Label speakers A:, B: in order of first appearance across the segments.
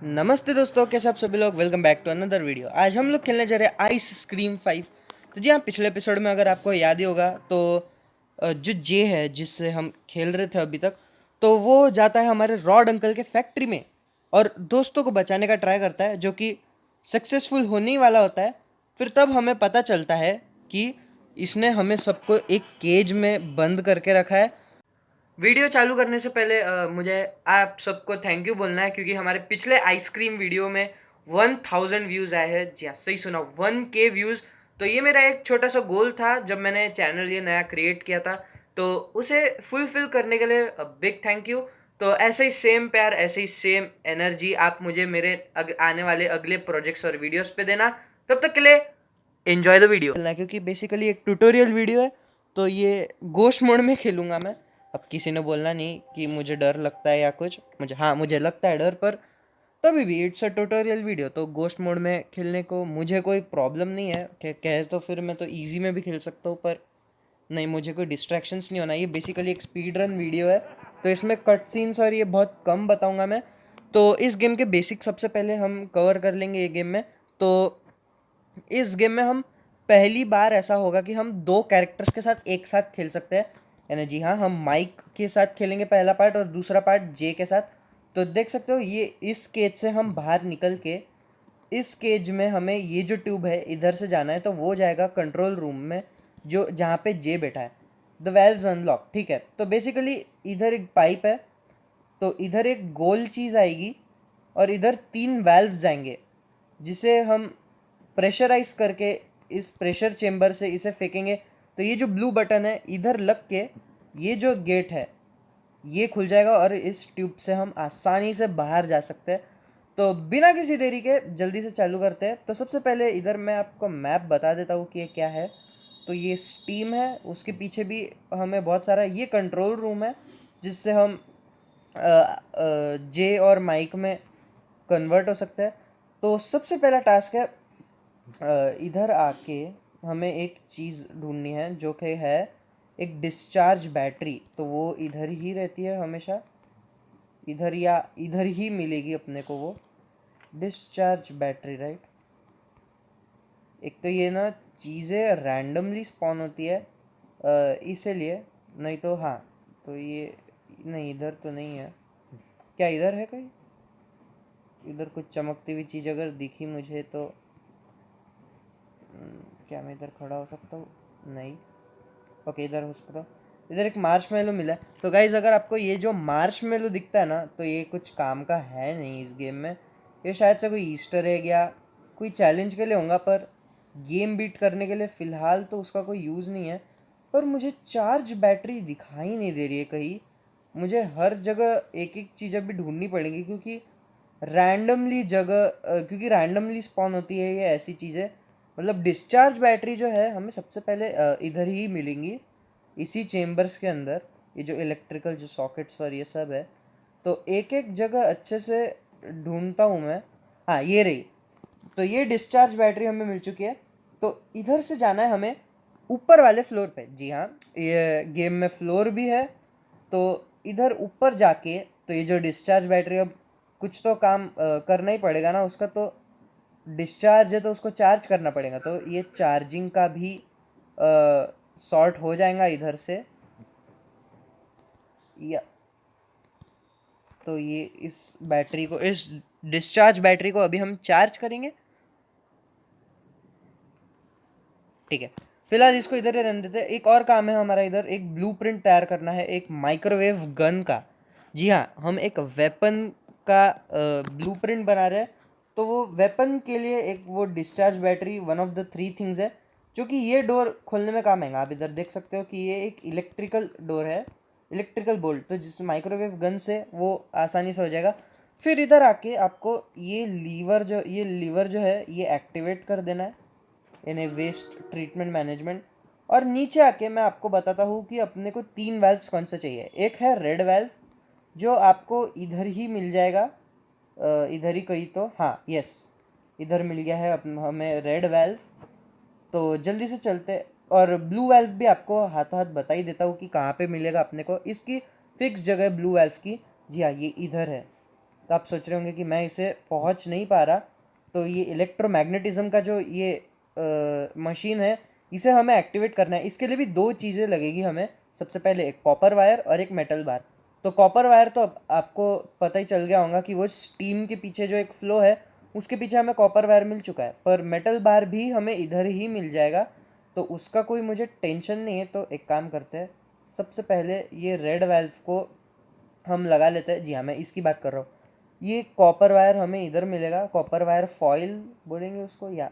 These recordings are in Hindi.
A: नमस्ते दोस्तों, कैसे आप सभी लोग। Welcome back to another video. आज हम लोग खेलने जा रहे हैं आइस स्क्रीम 5। तो जी हाँ, पिछले एपिसोड में अगर आपको याद ही होगा तो जो जे है जिससे हम खेल रहे थे अभी तक, तो वो जाता है हमारे रॉड अंकल के फैक्ट्री में और दोस्तों को बचाने का ट्राई करता है, जो कि सक्सेसफुल होने ही वाला होता है। फिर तब हमें पता चलता है कि इसने हमें सबको एक केज में बंद करके रखा है। वीडियो चालू करने से पहले मुझे आप सबको थैंक यू बोलना है, क्योंकि हमारे पिछले आइसक्रीम वीडियो में 1000 व्यूज़ आए हैं। जी हाँ, सही सुना, 1K व्यूज़। तो ये मेरा एक छोटा सा गोल था जब मैंने चैनल ये नया क्रिएट किया था, तो उसे फुलफिल करने के लिए बिग थैंक यू। तो ऐसे ही सेम प्यार, ऐसे ही सेम एनर्जी आप मुझे मेरे आने वाले अगले प्रोजेक्ट्स और वीडियोस पे देना। तब तक के लिए एंजॉय द वीडियो। क्योंकि बेसिकली एक ट्यूटोरियल वीडियो है, तो ये गोश्त मोड में खेलूंगा मैं। अब किसी ने बोलना नहीं कि मुझे डर लगता है या कुछ। मुझे लगता है डर, पर तभी भी इट्स अ ट्यूटोरियल वीडियो, तो गोश्त मोड में खेलने को मुझे कोई प्रॉब्लम नहीं है। कहे तो फिर मैं तो इजी में भी खेल सकता हूँ, पर नहीं, मुझे कोई डिस्ट्रैक्शंस नहीं होना। ये बेसिकली एक स्पीड रन वीडियो है, तो इसमें कट सीन्स और ये बहुत कम बताऊंगा मैं। तो इस गेम के बेसिक सबसे पहले हम कवर कर लेंगे ये गेम में। तो इस गेम में हम पहली बार ऐसा होगा कि हम दो कैरेक्टर्स के साथ एक साथ खेल सकते हैं। यानी जी हाँ, हम माइक के साथ खेलेंगे पहला पार्ट, और दूसरा पार्ट जे के साथ। तो देख सकते हो, ये इस केज से हम बाहर निकल के इस केज में हमें ये जो ट्यूब है इधर से जाना है, तो वो जाएगा कंट्रोल रूम में, जो जहाँ पे जे बैठा है। द वेल्व्स अनलॉक, ठीक है। तो बेसिकली इधर एक पाइप है, तो इधर एक गोल चीज़ आएगी और इधर 3 वेल्व्स आएंगे, जिसे हम प्रेशराइज करके इस प्रेशर चेम्बर से इसे फेंकेंगे। तो ये जो ब्लू बटन है इधर लग के ये जो गेट है ये खुल जाएगा, और इस ट्यूब से हम आसानी से बाहर जा सकते हैं। तो बिना किसी देरी के जल्दी से चालू करते हैं। तो सबसे पहले इधर मैं आपको मैप बता देता हूँ कि ये क्या है। तो ये स्टीम है, उसके पीछे भी हमें बहुत सारा, ये कंट्रोल रूम है जिससे हम जे और माइक में कन्वर्ट हो सकते हैं। तो सबसे पहला टास्क है, इधर आके हमें एक चीज़ ढूंढनी है, जो कि है एक डिस्चार्ज बैटरी। तो वो इधर ही रहती है हमेशा, इधर या इधर ही मिलेगी अपने को वो डिस्चार्ज बैटरी, राइट। एक तो ये ना चीज़ें रैंडमली स्पॉन होती है, इसीलिए। नहीं तो हाँ, तो ये नहीं, इधर तो नहीं है। क्या इधर है कहीं? इधर कुछ चमकती हुई चीज़ अगर दिखी मुझे तो क्या मैं इधर खड़ा हो सकता हूँ? नहीं। ओके, इधर हो सकता हूँ। इधर एक मार्शमेलो मिला है। तो गाइज, अगर आपको ये जो मार्शमेलो दिखता है ना, तो ये कुछ काम का है नहीं इस गेम में। ये शायद से कोई ईस्टर एग या कोई चैलेंज के लिए होगा, पर गेम बीट करने के लिए फ़िलहाल तो उसका कोई यूज़ नहीं है। पर मुझे चार्ज बैटरी दिखाई नहीं दे रही है कहीं। मुझे हर जगह एक एक चीज़ अभी ढूंढनी पड़ेगी, क्योंकि रैंडमली स्पॉन होती है ये ऐसी चीज़ें। मतलब डिस्चार्ज बैटरी जो है हमें सबसे पहले इधर ही मिलेंगी, इसी चेम्बर्स के अंदर। ये जो इलेक्ट्रिकल जो सॉकेट्स और ये सब है, तो एक एक जगह अच्छे से ढूंढता हूँ मैं। हाँ, ये रही। तो ये डिस्चार्ज बैटरी हमें मिल चुकी है। तो इधर से जाना है हमें ऊपर वाले फ्लोर पे। जी हाँ, ये गेम में फ्लोर भी है। तो इधर ऊपर जाके, तो ये जो डिस्चार्ज बैटरी, अब कुछ तो काम करना ही पड़ेगा ना उसका। तो डिस्चार्ज है तो उसको चार्ज करना पड़ेगा, तो ये चार्जिंग का भी सॉर्ट हो जाएगा इधर से। या तो ये इस डिस्चार्ज बैटरी को अभी हम चार्ज करेंगे, ठीक है। फिलहाल इसको इधर ही रहने देते हैं। एक और काम है हमारा, इधर एक ब्लूप्रिंट तैयार करना है एक माइक्रोवेव गन का। जी हाँ, हम एक वेपन का ब्लूप्रिंट बना रहे हैं। तो वो वेपन के लिए एक वो discharge battery one of the 3 things है, जो कि ये डोर खोलने में काम आएगा। आप इधर देख सकते हो कि ये एक इलेक्ट्रिकल डोर है, इलेक्ट्रिकल बोल्ट, तो जिस माइक्रोवेव गन से वो आसानी से हो जाएगा। फिर इधर आके आपको ये लीवर जो है ये एक्टिवेट कर देना है, यानी वेस्ट ट्रीटमेंट मैनेजमेंट। और नीचे आके मैं आपको बताता हूँ कि अपने को 3 वाल्व्स कौन सा चाहिए। एक है रेड वाल्व, जो आपको इधर ही मिल जाएगा, इधर ही कहीं तो, हाँ यस, इधर मिल गया है हमें रेड वाल्व। तो जल्दी से चलते। और ब्लू वाल्व भी आपको हाथों हाथ बता ही देता हूँ कि कहाँ पे मिलेगा अपने को। इसकी फिक्स जगह ब्लू वाल्व की, जी हाँ, ये इधर है। तो आप सोच रहे होंगे कि मैं इसे पहुंच नहीं पा रहा। तो ये इलेक्ट्रोमैग्नेटिज्म का जो ये मशीन है, इसे हमें एक्टिवेट करना है। इसके लिए भी दो चीज़ें लगेगी हमें। सबसे पहले एक कॉपर वायर और एक मेटल बार। तो कॉपर वायर तो अब आपको पता ही चल गया होगा कि वो स्टीम के पीछे जो एक फ्लो है, उसके पीछे हमें कॉपर वायर मिल चुका है। पर मेटल बार भी हमें इधर ही मिल जाएगा, तो उसका कोई मुझे टेंशन नहीं है। तो एक काम करते हैं, सबसे पहले ये रेड वाल्व को हम लगा लेते हैं। जी हाँ, मैं इसकी बात कर रहा हूँ। ये कॉपर वायर हमें इधर मिलेगा, कॉपर वायर फॉइल बोलेंगे उसको या।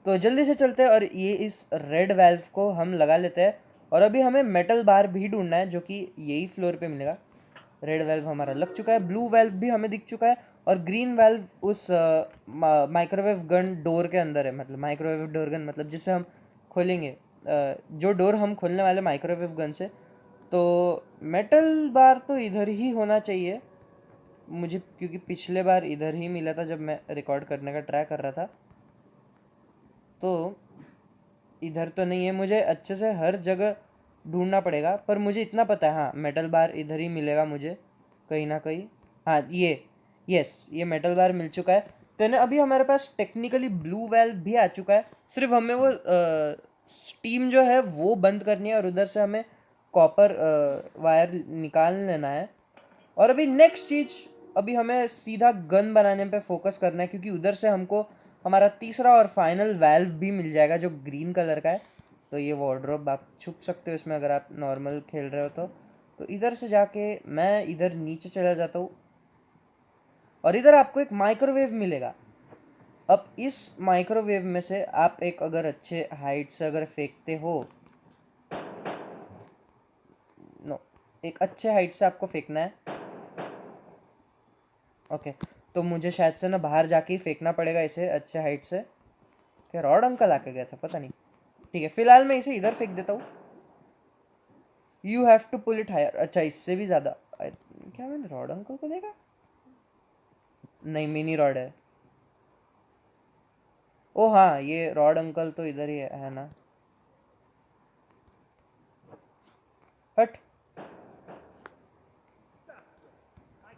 A: तो जल्दी से चलते हैं और ये इस रेड वाल्व को हम लगा लेते हैं। और अभी हमें मेटल बार भी ढूंढना है, जो कि यही फ्लोर पे मिलेगा। रेड वाल्व हमारा लग चुका है, ब्लू वाल्व भी हमें दिख चुका है, और ग्रीन वाल्व उस माइक्रोवेव गन डोर के अंदर है। मतलब माइक्रोवेव डोर गन मतलब जिससे हम खोलेंगे, जो डोर हम खोलने वाले माइक्रोवेव गन से। तो मेटल बार तो इधर ही होना चाहिए मुझे, क्योंकि पिछले बार इधर ही मिला था जब मैं रिकॉर्ड करने का ट्राई कर रहा था। तो इधर तो नहीं है, मुझे अच्छे से हर जगह ढूंढना पड़ेगा। पर मुझे इतना पता है, हाँ मेटल बार इधर ही मिलेगा मुझे कहीं ना कहीं। हाँ ये, यस ये मेटल बार मिल चुका है। तो ना अभी हमारे पास टेक्निकली ब्लू वेल्व भी आ चुका है। सिर्फ हमें वो स्टीम जो है वो बंद करनी है, और उधर से हमें कॉपर वायर निकाल लेना है। और अभी नेक्स्ट चीज, अभी हमें सीधा गन बनाने पे फोकस करना है, क्योंकि उधर से हमको हमारा तीसरा और फाइनल वैल्व भी मिल जाएगा जो ग्रीन कलर का है। तो ये वार्डरोब आप छुप सकते हो इसमें अगर आप नॉर्मल खेल रहे हो तो इधर से जाके मैं इधर नीचे चला जाता हूँ, और इधर आपको एक माइक्रोवेव मिलेगा। अब इस माइक्रोवेव में से आप एक अगर अच्छे हाइट से अगर फेंकते हो, नो, एक अच्छे हाइट से आपको फेंकना है। ओके, तो मुझे शायद से ना बाहर जाके ही फेंकना पड़ेगा इसे अच्छे हाइट से। क्या रॉड अंकल आके गया था, पता नहीं। ठीक है, फिलहाल मैं इसे इधर फेंक देता हूँ। You have to pull it higher. अच्छा, इससे भी ज्यादा। क्या मैंने रॉड अंकल को देखा? नहीं, मिनी रॉड है। ओ हाँ, ये रॉड अंकल तो इधर ही है ना। हट,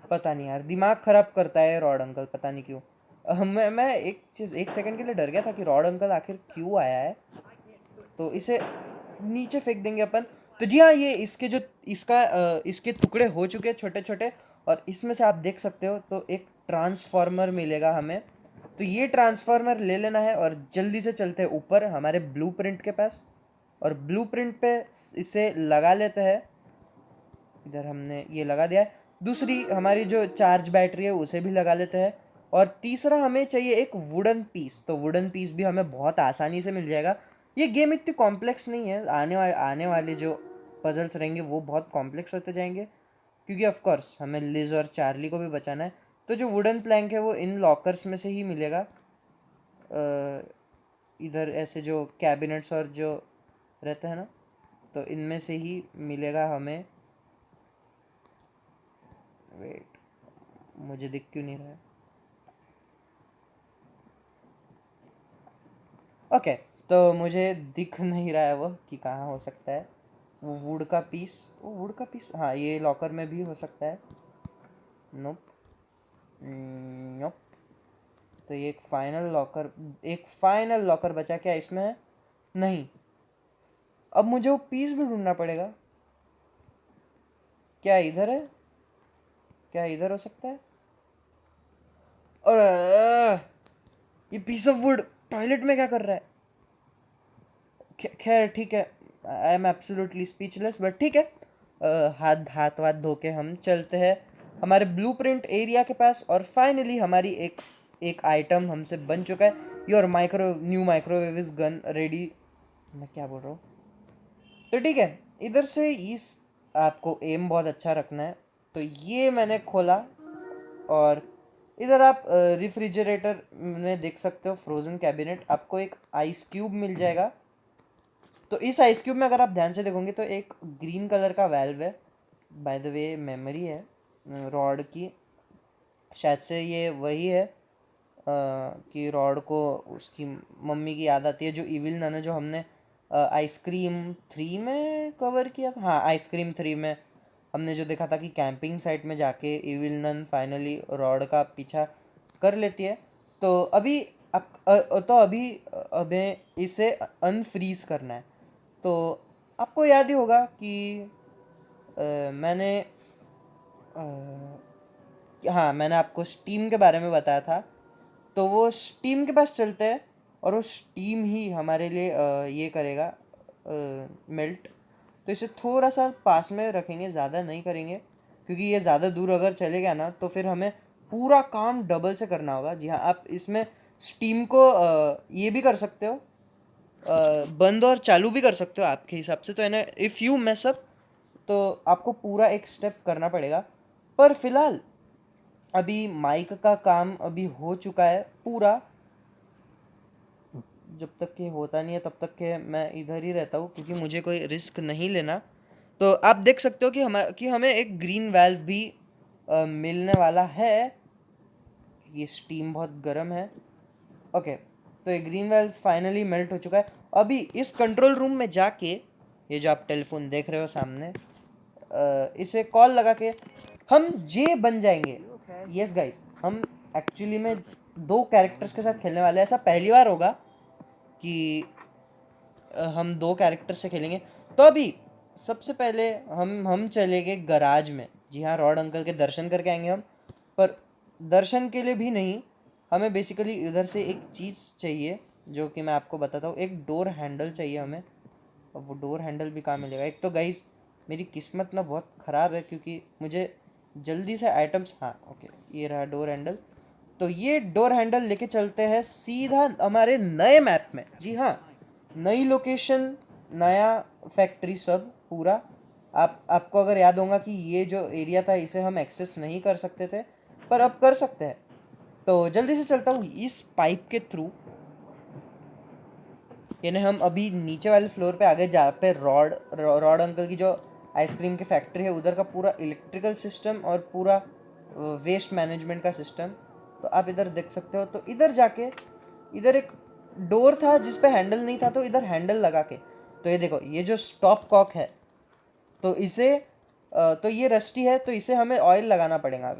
A: पता नहीं यार, दिमाग खराब करता है रॉड अंकल, पता नहीं क्यों। मैं एक चीज, एक सेकंड के लिए डर गया था कि रॉड अंकल आखिर क्यों आया है। तो इसे नीचे फेंक देंगे अपन। तो जी हाँ, ये इसके जो इसके टुकड़े हो चुके हैं छोटे छोटे, और इसमें से आप देख सकते हो तो एक ट्रांसफॉर्मर मिलेगा हमें। तो ये ट्रांसफॉर्मर ले लेना है, और जल्दी से चलते हैं ऊपर हमारे ब्लूप्रिंट के पास, और ब्लूप्रिंट पे इसे लगा लेते हैं। इधर हमने ये लगा दिया है। दूसरी हमारी जो चार्ज बैटरी है उसे भी लगा लेते हैं। और तीसरा हमें चाहिए एक वुडन पीस। तो वुडन पीस भी हमें बहुत आसानी से मिल जाएगा। ये गेम इतनी कॉम्प्लेक्स नहीं है, आने वाले जो पजल्स रहेंगे वो बहुत कॉम्प्लेक्स होते जाएंगे, क्योंकि ऑफ कोर्स हमें लिज और चार्ली को भी बचाना है। तो जो वुडन प्लैंक है वो इन लॉकर्स में से ही मिलेगा। इधर ऐसे जो कैबिनेट्स और जो रहते हैं ना, तो इनमें से ही मिलेगा हमें। वेट, मुझे दिख क्यों नहीं रहा है? ओके, तो मुझे दिख नहीं रहा है वो कि कहाँ हो सकता है वो वुड का पीस। वो वुड का पीस, हाँ ये लॉकर में भी हो सकता है। नोप, नोप। तो ये एक फाइनल लॉकर बचा क्या इसमें है? नहीं। अब मुझे वो पीस भी ढूंढना पड़ेगा। क्या इधर है? क्या इधर हो सकता है? और ये पीस ऑफ वुड टॉयलेट में क्या कर रहा है? खैर ठीक है, I am absolutely speechless, but ठीक है। हाथ हाथ वाथ धो के हम चलते हैं हमारे ब्लूप्रिंट एरिया के पास। और फाइनली हमारी एक एक आइटम हमसे बन चुका है। Your new microwave is gun ready. मैं क्या बोल रहा हूँ? तो ठीक है, इधर से इस आपको एम बहुत अच्छा रखना है। तो ये मैंने खोला, और इधर आप रेफ्रिजरेटर में देख सकते हो फ्रोजन कैबिनेट, आपको एक आइस क्यूब मिल जाएगा। तो इस आइस क्यूब में अगर आप ध्यान से देखोगे तो एक ग्रीन कलर का वेल्व है। बाय द वे मेमोरी है रॉड की, शायद से ये वही है कि रॉड को उसकी मम्मी की याद आती है, जो इविल नन है, जो हमने आइसक्रीम 3 में कवर किया था। हाँ, आइसक्रीम 3 में हमने जो देखा था कि कैंपिंग साइट में जाके इविल नन फाइनली रॉड का पीछा कर लेती है। तो अभी हमें इसे अनफ्रीज करना है। तो आपको याद ही होगा कि मैंने आपको स्टीम के बारे में बताया था। तो वो स्टीम के पास चलते हैं और वो स्टीम ही हमारे लिए ये करेगा मेल्ट। तो इसे थोड़ा सा पास में रखेंगे, ज़्यादा नहीं करेंगे, क्योंकि ये ज़्यादा दूर अगर चले गया ना तो फिर हमें पूरा काम डबल से करना होगा। जी हाँ, आप इसमें स्टीम को ये भी कर सकते हो, बंद और चालू भी कर सकते हो आपके हिसाब से। तो है ना, इफ़ यू मेस अप तो आपको पूरा एक स्टेप करना पड़ेगा। पर फिलहाल अभी माइक का काम अभी हो चुका है पूरा। जब तक ये होता नहीं है तब तक के मैं इधर ही रहता हूँ, क्योंकि मुझे कोई रिस्क नहीं लेना। तो आप देख सकते हो कि हमें एक ग्रीन वाल्व भी मिलने वाला है। ये स्टीम बहुत गर्म है। ओके, तो ये ग्रीन वाल्व फाइनली मेल्ट हो चुका है। अभी इस कंट्रोल रूम में जाके, ये जो आप टेलीफोन देख रहे हो सामने, इसे कॉल लगा के हम जे बन जाएंगे। यस गाइस, हम एक्चुअली में 2 कैरेक्टर्स के साथ खेलने वाले हैं। ऐसा पहली बार होगा कि हम 2 कैरेक्टर से खेलेंगे। तो अभी सबसे पहले हम चले गए गराज में। जी हाँ, रॉड अंकल के दर्शन करके आएंगे हम। पर दर्शन के लिए भी नहीं, हमें बेसिकली इधर से एक चीज़ चाहिए जो कि मैं आपको बताता हूँ। एक डोर हैंडल चाहिए हमें। अब वो डोर हैंडल भी कहाँ मिलेगा? एक तो गाइस मेरी किस्मत ना बहुत ख़राब है, क्योंकि मुझे जल्दी से आइटम्स, हाँ ओके, ये रहा डोर हैंडल। तो ये डोर हैंडल लेके चलते हैं सीधा हमारे नए मैप में। जी हाँ, नई लोकेशन, नया फैक्ट्री, सब पूरा। आपको अगर याद होगा कि ये जो एरिया था इसे हम एक्सेस नहीं कर सकते थे, पर अब कर सकते हैं। तो जल्दी से चलता हूँ इस पाइप के थ्रू। यानी हम अभी नीचे वाले फ्लोर पे आ गए, जहाँ पे रॉड अंकल की जो आइसक्रीम की फैक्ट्री है, उधर का पूरा इलेक्ट्रिकल सिस्टम और पूरा वेस्ट मैनेजमेंट का सिस्टम। तो आप इधर देख सकते हो। तो इधर जाके, इधर एक डोर था जिस पे हैंडल नहीं था, तो इधर हैंडल लगा के, तो ये देखो, ये जो स्टॉप कॉक है, तो इसे तो ये रस्टी है, तो इसे हमें ऑयल लगाना पड़ेगा।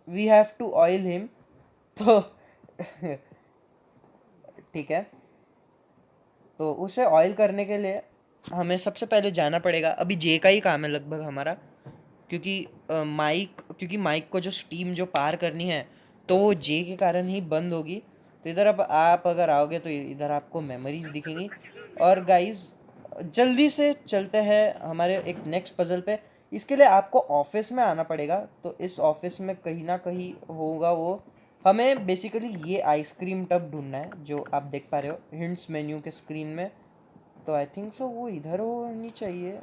A: We have to oil him. तो ठीक है, तो उसे ऑयल करने के लिए हमें सबसे पहले जाना पड़ेगा। अभी जे का ही काम है लगभग हमारा, क्योंकि माइक को जो स्टीम जो पार करनी है तो वो जे के कारण ही बंद होगी। तो इधर अब आप अगर आओगे तो इधर आपको मेमोरीज दिखेंगी। और गाइस जल्दी से चलते हैं हमारे एक नेक्स्ट पजल पे। इसके लिए आपको ऑफिस में आना पड़ेगा। तो इस ऑफिस में कहीं ना कहीं होगा वो। हमें बेसिकली ये आइसक्रीम टब ढूंढना है जो आप देख पा रहे हो हिंट्स मेन्यू के स्क्रीन में। तो आई थिंक सो वो इधर होनी चाहिए।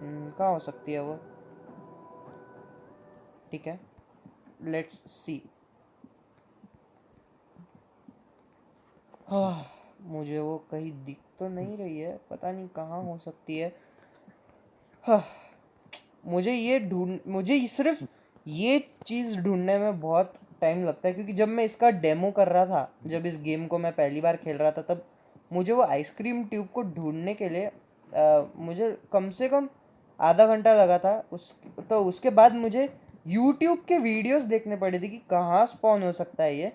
A: कहाँ हो सकती है वो? ठीक है, लेट्स सी। हाँ, मुझे वो कहीं दिख तो नहीं रही है, पता नहीं कहाँ हो सकती है। हाँ, मुझे सिर्फ ये चीज़ ढूंढने में बहुत टाइम लगता है, क्योंकि जब मैं इसका डेमो कर रहा था, जब इस गेम को मैं पहली बार खेल रहा था, तब मुझे वो आइसक्रीम ट्यूब को ढूंढने के लिए मुझे कम से कम आधा घंटा लगा था। तो उसके बाद मुझे यूट्यूब के वीडियोस देखने पड़े थे कि कहाँ स्पॉन हो सकता है ये।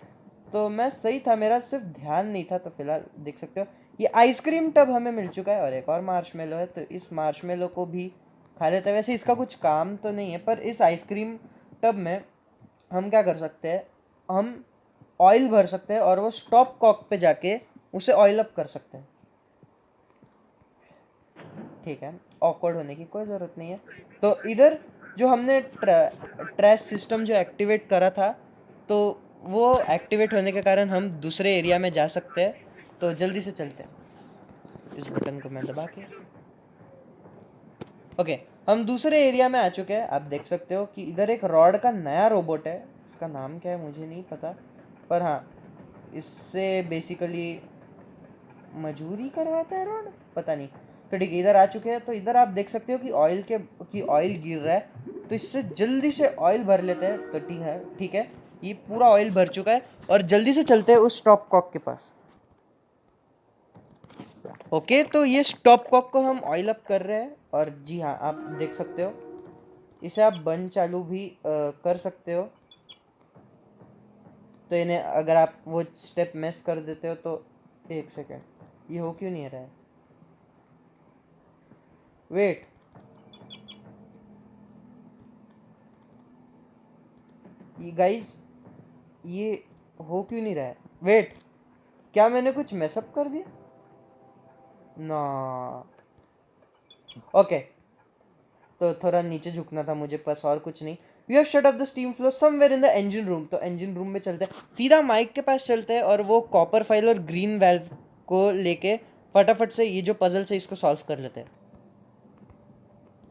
A: तो मैं सही था, मेरा सिर्फ ध्यान नहीं था। तो फिलहाल देख सकते हो ये आइसक्रीम टब हमें मिल चुका है, और एक और मार्शमेलो है। तो इस मार्शमेलो को भी खा लेते हैं। वैसे इसका कुछ काम तो नहीं है, पर इस आइसक्रीम टब में हम क्या कर सकते हैं, हम ऑयल भर सकते हैं और वो स्टॉप कॉक पे जाके उसे ऑयल अप कर सकते हैं। ठीक है, ऑकवर्ड होने की कोई ज़रूरत नहीं है। तो इधर जो हमने ट्रैश सिस्टम जो एक्टिवेट करा था, तो वो एक्टिवेट होने के कारण हम दूसरे एरिया में जा सकते हैं। तो जल्दी से चलते हैं, इस बटन को मैं दबा के। ओके, हम दूसरे एरिया में आ चुके हैं। आप देख सकते हो कि इधर एक रॉड का नया रोबोट है। इसका नाम क्या है मुझे नहीं पता, पर हाँ, इससे बेसिकली मजूरी करवाता है रॉड, पता नहीं। तो ठीक है, इधर आ चुके हैं। तो इधर आप देख सकते हो कि ऑयल गिर रहा है। तो इससे जल्दी से ऑयल भर लेते हैं। तो ठीक है, ये पूरा ऑयल भर चुका है और जल्दी से चलते हैं उस स्टॉप कॉक के पास। ओके, तो ये स्टॉप कॉक को हम ऑयल अप कर रहे हैं, और जी हाँ, आप देख सकते हो इसे आप बंद चालू भी कर सकते हो। तो इन्हें अगर आप वो स्टेप मिस कर देते हो तो एक सेकेंड, ये हो क्यों नहीं रहा है? वेट, ये गाइस, ये हो क्यों नहीं रहा है? वेट, क्या मैंने कुछ मैसअप कर दिया? ना, ओके, तो थोड़ा नीचे झुकना था मुझे, बस और कुछ नहीं। We have shut off the steam flow somewhere in the engine room. तो इंजन रूम में चलते हैं, सीधा माइक के पास चलते हैं, और वो कॉपर फाइल और ग्रीन वेल्व को लेके फटाफट से ये जो पजल से इसको सॉल्व कर लेते हैं।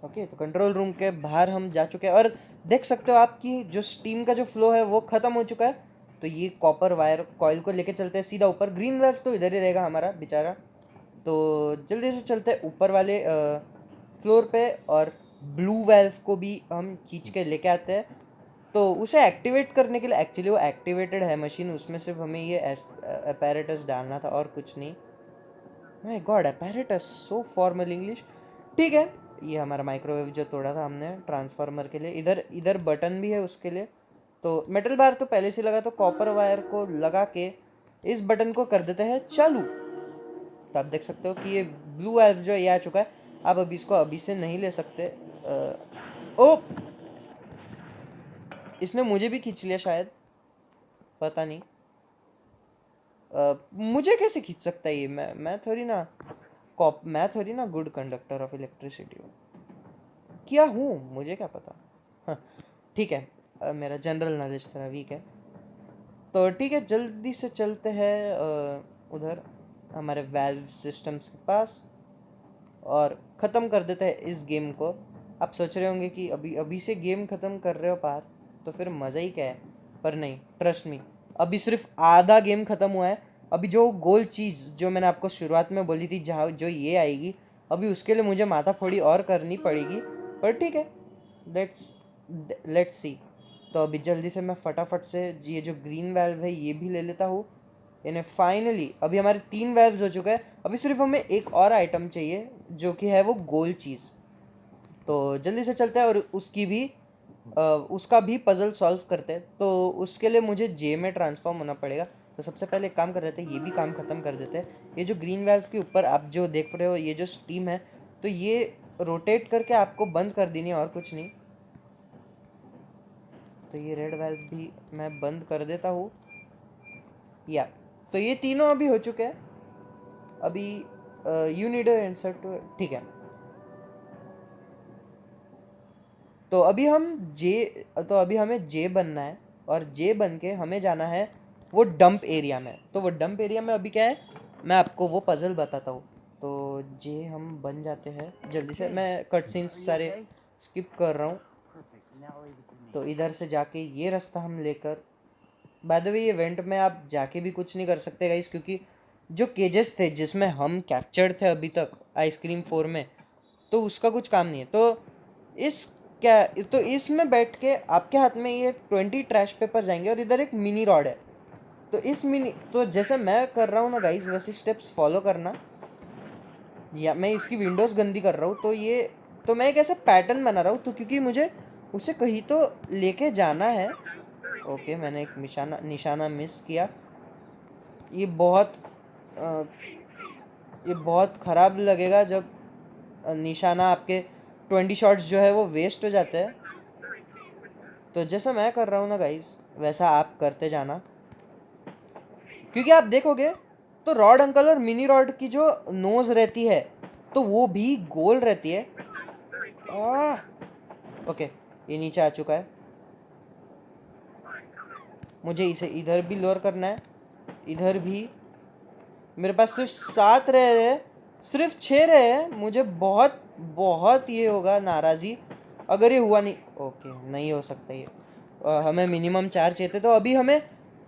A: ओके, तो कंट्रोल रूम के बाहर हम जा चुके हैं, और देख सकते हो आपकी जो स्टीम का जो फ्लो है वो खत्म हो चुका है। तो ये कॉपर वायर कॉइल को लेके चलते हैं सीधा ऊपर। ग्रीन वेल्व तो इधर ही रहेगा हमारा बेचारा। तो जल्दी से चलते हैं ऊपर वाले फ्लोर पे, और ब्लू वेल्व को भी हम खींच के लेके आते हैं। तो उसे एक्टिवेट करने के लिए, एक्चुअली वो एक्टिवेटेड है मशीन, उसमें सिर्फ हमें ये अपैरेटस डालना था और कुछ नहीं। My God, apparatus, so formal English. ठीक है, ये हमारा माइक्रोवेव जो तोड़ा था हमने ट्रांसफार्मर के लिए, इधर इधर बटन भी है उसके लिए। तो मेटल बार तो पहले से लगा, तो कॉपर वायर को लगा के इस बटन को कर देते हैं चालू। तो आप देख सकते हो कि ये ब्लू वायर जो ये आ चुका है। आप अभी इसको अभी से नहीं ले सकते। ओ, इसने मुझे भी खींच लिया शायद, पता नहीं। मुझे कैसे खींच सकता है ये? मैं थोड़ी ना मैं थोड़ी ना गुड कंडक्टर ऑफ इलेक्ट्रिसिटी हूँ। क्या हूँ, मुझे क्या पता। हाँ, ठीक है, मेरा जनरल नॉलेज थोड़ा वीक है। तो ठीक है, जल्दी से चलते हैं उधर हमारे वैल्व सिस्टम्स के पास, और ख़त्म कर देते हैं इस गेम को। आप सोच रहे होंगे कि अभी अभी से गेम ख़त्म कर रहे हो पार, तो फिर मज़ा ही क्या है? पर नहीं, ट्रस्ट मी, अभी सिर्फ आधा गेम ख़त्म हुआ है। अभी जो गोल चीज़ जो मैंने आपको शुरुआत में बोली थी, जहाँ जो ये आएगी, अभी उसके लिए मुझे माथा फोड़ी और करनी पड़ेगी। पर ठीक है, लेट्स लेट्स सी। तो अभी जल्दी से मैं फटाफट से ये जो ग्रीन वाल्व है ये भी ले लेता हूँ। इन्हें फाइनली अभी हमारे 3 वेल्व्स हो चुके हैं। अभी सिर्फ हमें एक और आइटम चाहिए, जो कि है वो गोल चीज़। तो जल्दी से चलते हैं और उसका भी पजल सॉल्व करते हैं। तो उसके लिए मुझे जे में ट्रांसफॉर्म होना पड़ेगा। तो सबसे पहले एक काम कर रहे थे, ये भी काम ख़त्म कर देते हैं। ये जो ग्रीन वेल्व के ऊपर आप जो देख रहे हो, ये जो स्टीम है, तो ये रोटेट करके आपको बंद कर देनी है और कुछ नहीं। तो ये रेड वेल्व भी मैं बंद कर देता हूँ, या तो ये तीनों अभी हो चुके हैं। अभी यू नीड आंसर टू, ठीक है। तो अभी हमें जे बनना है, और जे बन के हमें जाना है वो डंप एरिया में। तो वो डंप एरिया में अभी क्या है, मैं आपको वो पजल बताता हूँ। तो जे हम बन जाते हैं जल्दी से। मैं कट सीन्स सारे स्किप कर रहा हूँ। तो इधर से जाके ये रास्ता हम लेकर, बाय द वे ये इवेंट में आप जाके भी कुछ नहीं कर सकते गाइस, क्योंकि जो केजेस थे जिसमें हम कैप्चर्ड थे अभी तक आइसक्रीम 4 में, तो उसका कुछ काम नहीं है। तो इस क्या तो इसमें बैठ के आपके हाथ में ये 20 ट्रैश पेपर जाएंगे, और इधर एक मिनी रॉड है। तो इस मिनी, तो जैसे मैं कर रहा हूँ ना गाइस, वैसे स्टेप्स फॉलो करना। या मैं इसकी विंडोज़ गंदी कर रहा हूँ, तो मैं एक ऐसा पैटर्न बना रहा हूँ, तो क्योंकि मुझे उसे कहीं तो लेके जाना है। ओके, मैंने एक निशाना मिस किया। ये बहुत अ, ये बहुत ख़राब लगेगा जब निशाना आपके 20 शॉट्स जो है वो वेस्ट हो जाते हैं। तो जैसा मैं कर रहा हूँ ना गाइस, वैसा आप करते जाना, क्योंकि आप देखोगे तो रॉड अंकल और मिनी रॉड की जो नोज रहती है, तो वो भी गोल रहती है। ओके, ये नीचे आ चुका है। मुझे इसे इधर भी लोअर करना है, इधर भी। मेरे पास सिर्फ 7 रहे हैं, सिर्फ 6 रहे हैं। मुझे बहुत बहुत ये होगा नाराज़ी अगर ये हुआ नहीं। ओके, नहीं हो सकता ये। हमें मिनिमम 4 चाहिए थे, तो अभी हमें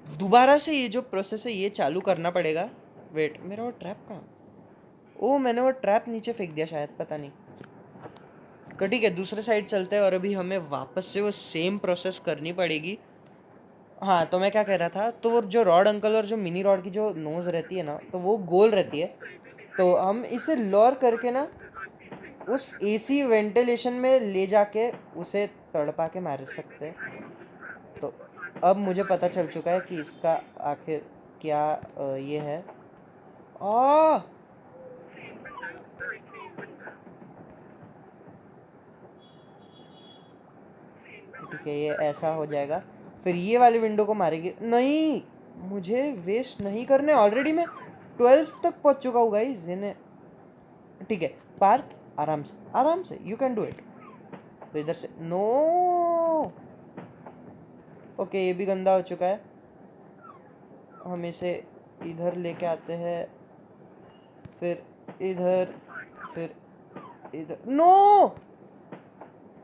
A: दोबारा से ये जो प्रोसेस है ये चालू करना पड़ेगा। वेट, मेरा वो ट्रैप कहाँ? ओ, मैंने वो ट्रैप नीचे फेंक दिया शायद, पता नहीं। तो ठीक है, दूसरे साइड चलते हैं, और अभी हमें वापस से वो सेम प्रोसेस करनी पड़ेगी। हाँ, तो मैं क्या कह रहा था, तो वो जो रॉड अंकल और जो मिनी रॉड की जो नोज़ रहती है ना, तो वो गोल रहती है। तो हम इसे लोअर करके ना उस एसी वेंटिलेशन में ले जाके उसे तड़पा के मार सकते हैं। तो अब मुझे पता चल चुका है कि इसका आखिर क्या ये है। ठीक है, ये ऐसा हो जाएगा। फिर ये वाली विंडो को मारेगी। नहीं, मुझे वेस्ट नहीं करने, ऑलरेडी मैं 12 तक पहुंच चुका हूँ गाइस। ठीक है पार्थ, आराम से यू कैन डू इट। तो इधर से नो, ओके ये भी गंदा हो चुका है। हम इसे इधर लेके आते हैं, फिर इधर, फिर इधर। नो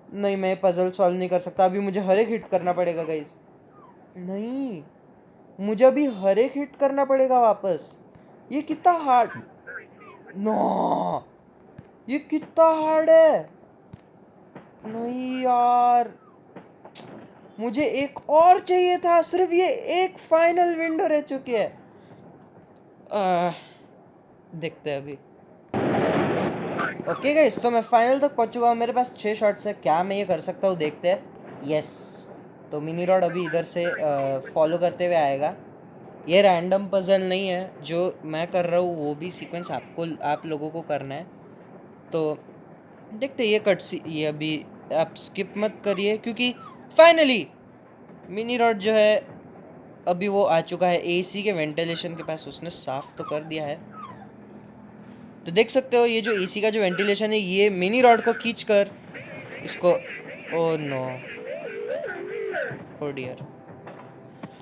A: नहीं, मैं पजल सॉल्व नहीं कर सकता अभी, मुझे हर एक हिट करना पड़ेगा गाइस। नहीं, मुझे अभी हर एक हिट करना पड़ेगा वापस। ये कितना हार्ड, नो ये कितना हार्ड है। नहीं यार, मुझे एक और चाहिए था, सिर्फ ये एक फाइनल विंडो रह चुकी है। देखते हैं अभी। ओके गाइस, तो मैं फाइनल तक पहुंच चुका हूँ। मेरे पास 6 शॉट्स है, क्या मैं ये कर सकता हूँ देखते हैं। यस, तो मिनी रॉड अभी इधर से फॉलो करते हुए आएगा। ये रैंडम पजल नहीं है जो मैं कर रहा हूँ, वो भी सीक्वेंस आप लोगों को करना है। तो देखते ये ये अभी आप स्किप मत करिए, क्योंकि फाइनली मिनी रॉड जो है अभी वो आ चुका है एसी के वेंटिलेशन के पास। उसने साफ तो कर दिया है, तो देख सकते हो ये जो एसी का जो वेंटिलेशन है, ये मिनी रॉड को खींच कर इसको, ओ नो, ओ डियर।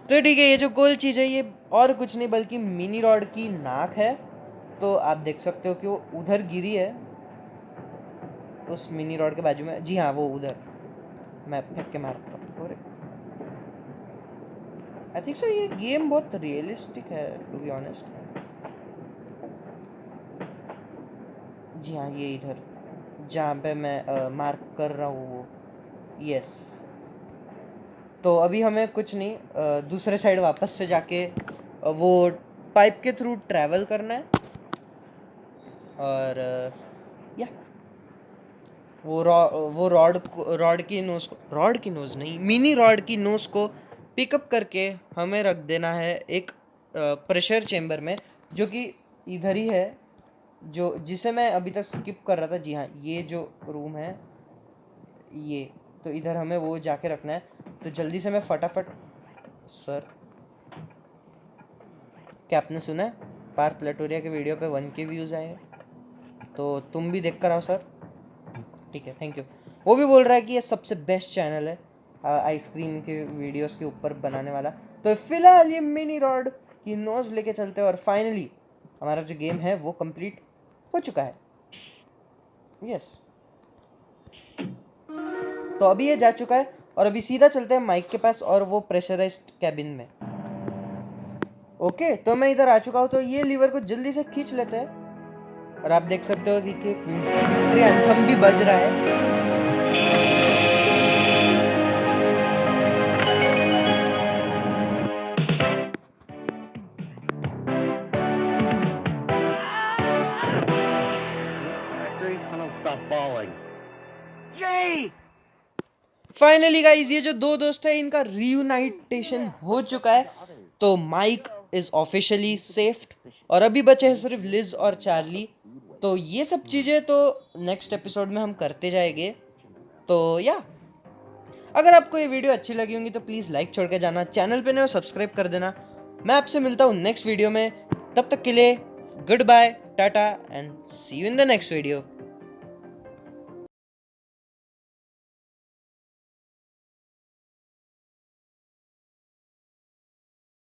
A: तो ठीक है, ये जो गोल चीज है ये और कुछ नहीं बल्कि मिनी रॉड की नाक है। तो आप देख सकते हो कि वो उधर गिरी है, उस मिनी रॉड के बाजू में। जी हाँ, वो उधर। मैं फेंक के मारता हूँ। आई थिंक सो ये गेम बहुत रियलिस्टिक है टू बी ऑनेस्ट। जी हाँ, ये इधर जहाँ पे मैं मार्क कर रहा हूँ वो। यस, तो अभी हमें कुछ नहीं, दूसरे साइड वापस से जाके वो पाइप के थ्रू ट्रैवल करना है। और या वो रॉड की नोज नहीं, मिनी रॉड की नोज को पिकअप करके हमें रख देना है एक प्रेशर चेम्बर में, जो कि इधर ही है, जो जिसे मैं अभी तक स्किप कर रहा था। जी हाँ, ये जो रूम है ये, तो इधर हमें वो जाके रखना है। तो जल्दी से मैं फटाफट, सर क्या आपने सुना है पार्थ लटोरिया के वीडियो पे 1K व्यूज़ आए हैं, तो तुम भी देख कर आओ सर। ठीक है, थैंक यू। वो भी बोल रहा है कि ये सबसे बेस्ट चैनल है आइसक्रीम के वीडियोस के ऊपर बनाने वाला। तो फिलहाल ये मिनी रॉड की नोज लेके चलते हैं, और फाइनली हमारा जो गेम है वो कंप्लीट हो चुका है। यस, तो अभी ये जा चुका है, और अभी सीधा चलते हैं माइक के पास और वो प्रेशराइज्ड कैबिन में। ओके, तो मैं इधर आ चुका हूँ, तो ये लीवर को जल्दी से खींच लेते हैं, और आप देख सकते हो कि विक्ट्री एंथम भी बज रहा है। फाइनली गाइस, ये जो दो दोस्त है इनका रियूनाइटेशन हो चुका है। तो माइक इज ऑफिशियली सेफ्ड, और अभी बचे हैं सिर्फ लिज और चार्ली। तो ये सब चीजें तो नेक्स्ट एपिसोड में हम करते जाएंगे। तो या अगर आपको ये वीडियो अच्छी लगी होगी तो प्लीज लाइक छोड़ के जाना, चैनल पे नए हो सब्सक्राइब कर देना। मैं आपसे मिलता हूँ नेक्स्ट वीडियो में, तब तक के लिए good bye, tata and see you in the next video.